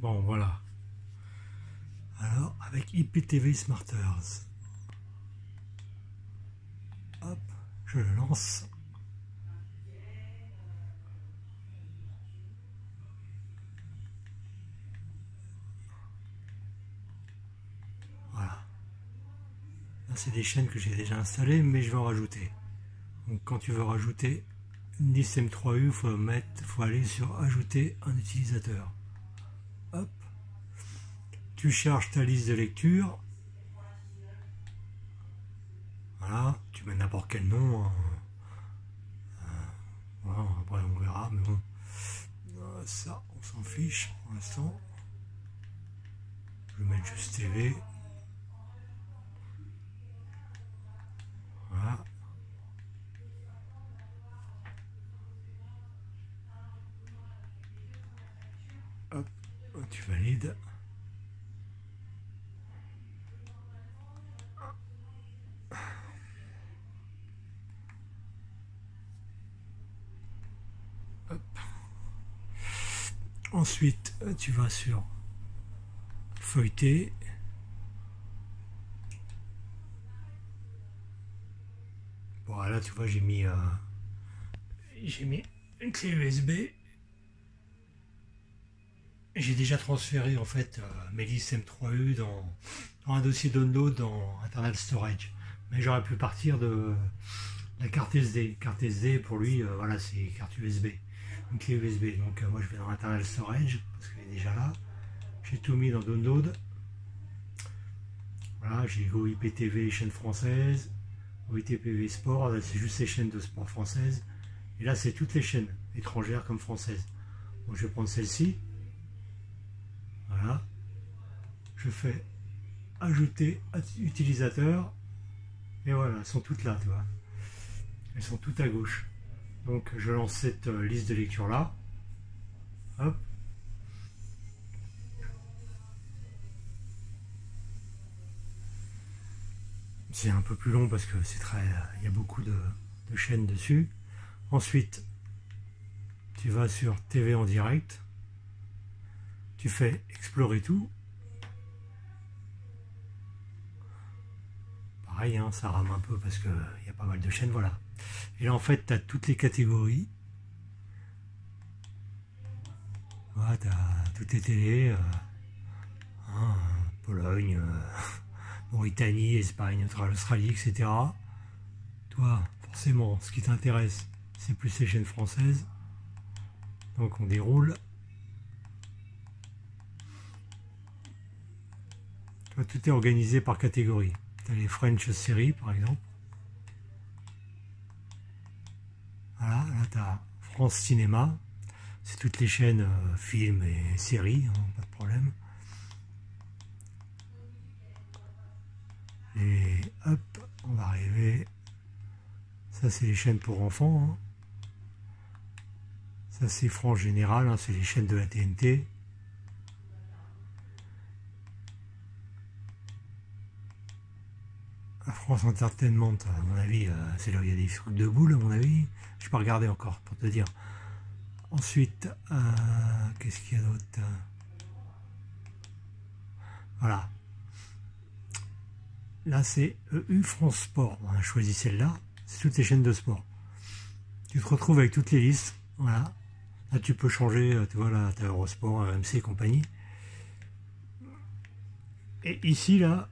Bon, voilà. Alors, avec IPTV Smarters. Hop, je le lance. Voilà. Là, c'est des chaînes que j'ai déjà installées, mais je vais en rajouter. Donc, quand tu veux rajouter une liste M3U, faut aller sur Ajouter un utilisateur. Hop. Tu charges ta liste de lecture. Voilà, tu mets n'importe quel nom. Hein. Voilà, après on verra, mais bon. Ça, on s'en fiche pour l'instant. Je vais mettre juste TV. Voilà. Hop, tu valides. Hop. Ensuite, tu vas sur Feuilleter. Voilà, tu vois, j'ai mis une clé USB. J'ai déjà transféré en fait mes listes M3U dans un dossier download dans Internal Storage. Mais j'aurais pu partir de la carte SD. Carte SD pour lui, voilà, c'est carte USB. Une clé USB. Donc moi je vais dans Internal Storage parce qu'elle est déjà là. J'ai tout mis dans download. Voilà, j'ai Go IPTV chaîne française. Go IPTV Sport, là c'est juste les chaînes de sport françaises. Et là c'est toutes les chaînes, étrangères comme françaises. Donc je vais prendre celle-ci. Voilà. Je fais ajouter utilisateur. Et voilà, elles sont toutes là, tu vois. Elles sont toutes à gauche. Donc je lance cette liste de lecture là. Hop. C'est un peu plus long parce que c'est très. Il y a beaucoup de chaînes dessus. Ensuite, tu vas sur TV en direct. Tu fais explorer tout. Pareil, hein, ça rame un peu parce qu'il y a pas mal de chaînes, voilà. Et là, en fait, tu as toutes les catégories. Voilà, tu as toutes les télés. Hein, Pologne, Mauritanie, Espagne, Australie, etc. Toi, forcément, ce qui t'intéresse, c'est plus les chaînes françaises. Donc, on déroule. Toi, tout est organisé par catégorie. Tu as les French séries, par exemple. Voilà, là, tu as France Cinéma. C'est toutes les chaînes films et séries, hein, pas de problème. Et hop, on va arriver. Ça, c'est les chaînes pour enfants. Hein. Ça, c'est France Générale, hein, c'est les chaînes de la TNT. La France Entertainment, à mon avis, c'est là où il y a des trucs de boules, à mon avis. Je n'ai pas regardé encore, pour te dire. Ensuite, qu'est-ce qu'il y a d'autre? Voilà. Là, c'est EU France Sport. On a choisi celle-là. C'est toutes les chaînes de sport. Tu te retrouves avec toutes les listes. Voilà. Là, tu peux changer. Tu vois, là, tu as Eurosport, RMC et compagnie. Et ici, là,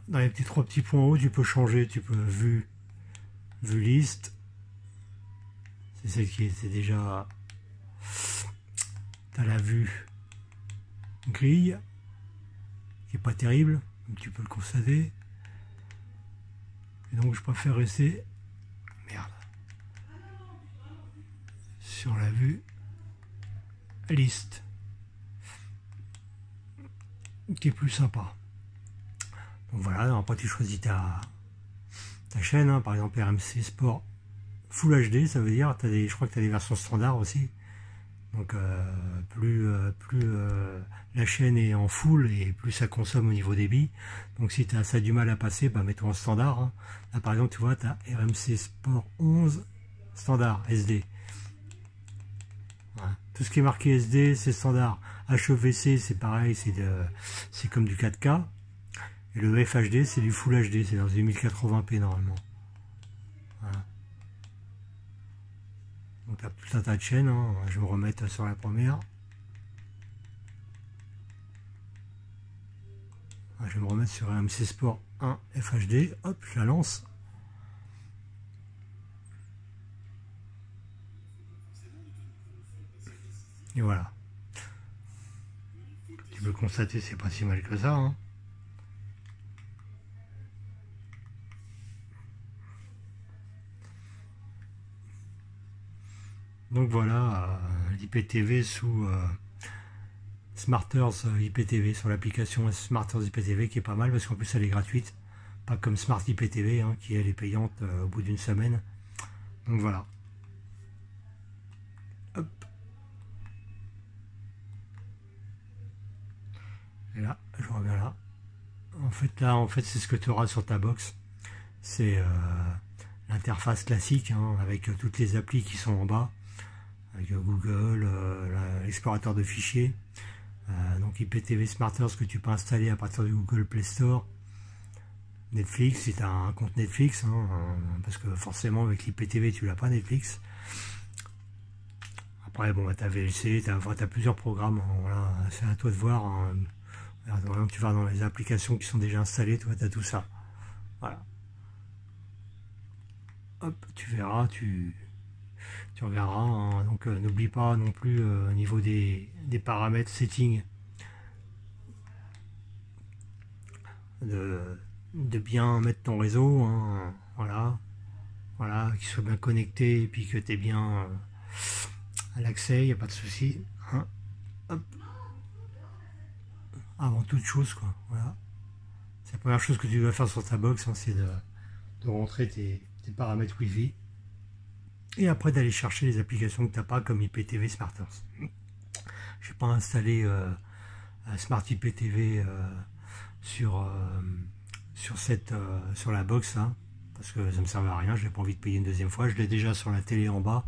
dans les trois petits points en haut, tu peux changer. Tu peux vue liste. C'est celle qui était déjà... Tu as la vue grille, qui est pas terrible, comme tu peux le constater. Et donc je préfère rester sur la vue liste, qui est plus sympa. Donc voilà, après tu choisis ta chaîne, hein, par exemple RMC Sport Full HD, ça veut dire, je crois que tu as des versions standards aussi. Donc plus la chaîne est en full et plus ça consomme au niveau débit. Donc si ça a du mal à passer, bah mets-toi en standard. Hein. Là par exemple tu vois, tu as RMC Sport 11 standard SD. Voilà. Tout ce qui est marqué SD, c'est standard. HEVC, c'est pareil, c'est comme du 4K. Et le FHD, c'est du Full HD, c'est dans du 1080p normalement. Voilà. Donc tu as tout un tas de chaînes, hein. Je vais me remettre sur la première. Je vais me remettre sur RMC Sport 1 FHD. Hop, je la lance. Et voilà. Tu peux constater, c'est pas si mal que ça, hein. Donc voilà, l'IPTV sous Smarters IPTV, sur l'application Smarters IPTV qui est pas mal parce qu'en plus elle est gratuite, pas comme Smart IPTV hein, qui elle est payante au bout d'une semaine. Donc voilà. Hop. Et là, je reviens là. En fait, c'est ce que tu auras sur ta box. C'est l'interface classique hein, avec toutes les applis qui sont en bas. Avec Google, l'explorateur de fichiers, donc IPTV Smarters que tu peux installer à partir du Google Play Store, Netflix si tu as un compte Netflix, hein, parce que forcément avec l'IPTV tu l'as pas Netflix. Après bon, tu as VLC, tu as plusieurs programmes, hein, voilà, c'est à toi de voir. Hein. Tu vas dans les applications qui sont déjà installées, tu as tout ça. Voilà. Hop, tu verras, tu regarderas, hein. Donc n'oublie pas non plus au niveau des paramètres settings de bien mettre ton réseau, hein. Voilà, qu'il soit bien connecté et puis que tu es bien à l'accès, il n'y a pas de souci, hein. Hop. Avant toute chose, quoi, voilà. C'est la première chose que tu dois faire sur ta box, hein, c'est de rentrer tes paramètres Wi-Fi. Et après d'aller chercher les applications que tu n'as pas comme IPTV Smarters. Je n'ai pas installé Smart IPTV sur la box hein, parce que ça ne me servait à rien, je n'ai pas envie de payer une deuxième fois. Je l'ai déjà sur la télé en bas.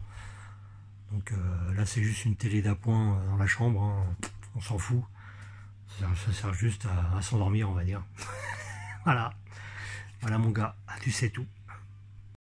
Donc là c'est juste une télé d'appoint dans la chambre, hein. On s'en fout. Ça sert juste à s'endormir on va dire. Voilà mon gars, tu sais tout.